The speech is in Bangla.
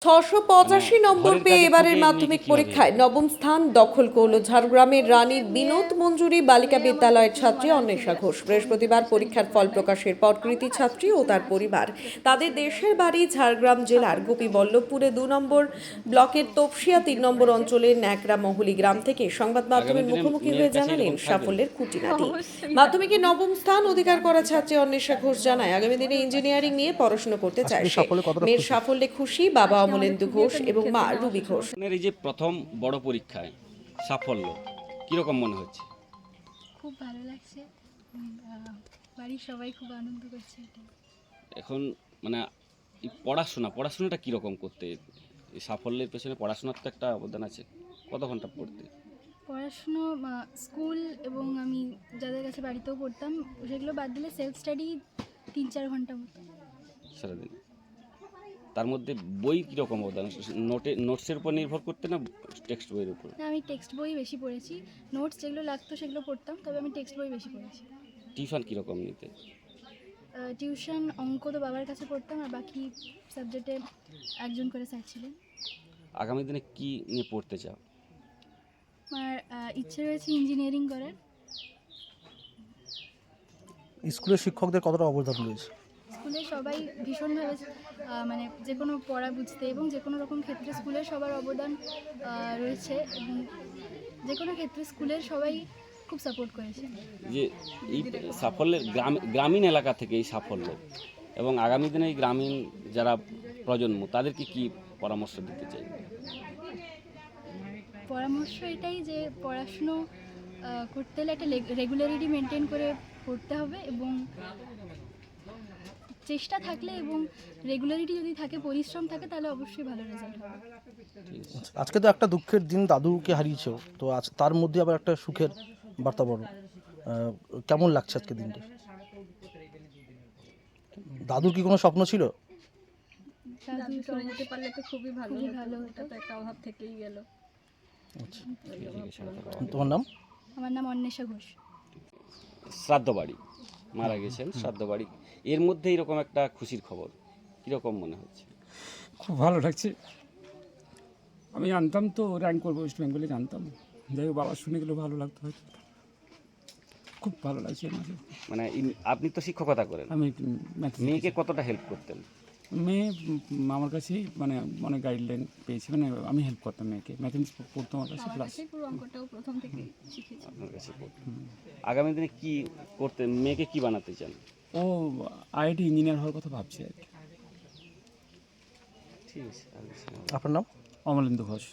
685 নম্বর পেয়ে এবারের মাধ্যমিক পরীক্ষায় নবম স্থান দখল করল ঝাড়গ্রামের রানীর বিনোদ মঞ্জুরি বালিকা বিদ্যালয়ের ছাত্রী অন্বেষা ঘোষ। বৃহস্পতিবার পরীক্ষার ফল প্রকাশের পর কৃতী ছাত্রী ও তার পরিবার তাদের দেশের বাড়ি ঝাড়গ্রাম জেলার গোপীবল্লভপুরে 2 নম্বর ব্লকের তপসিয়া 3 নম্বর অঞ্চলের ন্যাকড়া মহুলি গ্রাম থেকে সংবাদ মাধ্যমের মুখোমুখি হয়ে জানালেন সাফল্যের খুঁটিনাটি। মাধ্যমিকে নবম স্থান অধিকার করা ছাত্রী অন্বেষা ঘোষ জানায় আগামী দিনে ইঞ্জিনিয়ারিং নিয়ে পড়াশোনা করতে চায় সে। মেয়ের সাফল্যে খুশি বাবা অমলেন্দু ঘোষ এবং মা রুবি ঘোষ। এই যে প্রথম বড় পরীক্ষায় সাফল্য কিরকম মনে হচ্ছে? খুব ভালো লাগছে, বাড়ির সবাই খুব আনন্দ করছে। এখন মানে এই পড়াশোনাটা কিরকম করতে, এই সাফল্যের পেছনে পড়াশোনার তো একটা অবদান আছে। কত ঘন্টা পড়তে? পড়াশুনো স্কুল এবং আমি যাদের কাছে বাড়িতেও পড়তাম সেগুলো বাদ দিলে সেলফ স্টাডি 3-4 ঘন্টা মতো সারাদিন। তার মধ্যে বই কীরকম অবদান? নোটসের উপর নির্ভর করতে না টেক্সট বইয়ের উপর? না, আমি টেক্সট বই বেশি পড়েছি। নোটস যেগুলো লাগতো সেগুলো পড়তাম, তবে আমি টেক্সট বই বেশি পড়েছি। টিউশন কীরকম নিতে? টিউশন অঙ্ক তো বাবার কাছে পড়তাম, আর বাকি সাবজেক্টে একজন করে স্যার ছিলেন। আগামী দিনে কি নিয়ে পড়তে চাও? আমার ইচ্ছে রয়েছে ইঞ্জিনিয়ারিং করার। স্কুলের শিক্ষকদের কতটা অবদান রয়েছে? স্কুলে সবাই ভীষণভাবে মানে যে কোনো পড়া বুঝতে এবং যে কোনো রকম ক্ষেত্রে স্কুলের সবার অবদান রয়েছে, এবং যে কোনো ক্ষেত্রে স্কুলের সবাই খুব সাপোর্ট করেছে। যে এই সাফল্যের গ্রামীণ এলাকা থেকে এই সাফল্য, এবং আগামী দিনে এই গ্রামীণ যারা প্রজন্ম তাদেরকে কি পরামর্শ দিতে চাই? পরামর্শ এটাই যে পড়াশুনো করতে হলে একটা রেগুলারিটি মেনটেন করে পড়তে হবে, এবং চেষ্টা থাকলে এবং রেগুলারিটি যদি থাকে, পরিশ্রম থাকে, তাহলে অবশ্যই ভালো রেজাল্ট হবে। আজকে তো একটা দুঃখের দিন, দাদুকে হারিয়েছো, তো আজ তার মধ্যে আবার একটা সুখের বার্তা বলো। কেমন লাগছে আজকে দিনটা? দাদুর কি কোনো স্বপ্ন ছিল? হতে পারলে তো খুবই ভালো হতো, তো একটা অভাব থেকেই গেল। আচ্ছা, তোমার নাম? আমার নাম অন্বেষা ঘোষ। শ্রাদ্ধ বাড়ি মারা গেছেন, শ্রাদ্ধ বাড়ি, এর মধ্যে এরকম একটা খুশির খবর, কীরকম মনে হচ্ছে? খুব ভালো লাগছে। আমি জানতাম তো র্যাঙ্ক করবো, ওয়েস্ট বেঙ্গলে জানতাম। যাই হোক, বাবা শুনে গেলেও ভালো লাগতো, হয়তো খুব ভালো লাগছে আমাকে। মানে আপনি তো শিক্ষকতা করেন, আমি মেয়েকে কতটা হেল্প করতেন? মেয়ে আমার কাছেই মানে অনেক গাইডলাইন পেয়েছি, মানে আমি হেল্প করতাম মেয়েকে। ম্যাথমেটিক্স পড়তো আমার কাছে, প্লাস পুরো অঙ্কটাও প্রথম থেকেই শিখেছি। আপনার কাছে আগামী দিনে কি করতে, মেয়েকে কি বানাতে চান? ও আইআইটি ইঞ্জিনিয়ার হওয়ার কথা ভাবছে আর কি। ঠিক আছে। আপনার নাম? অমলেন্দু ঘোষ।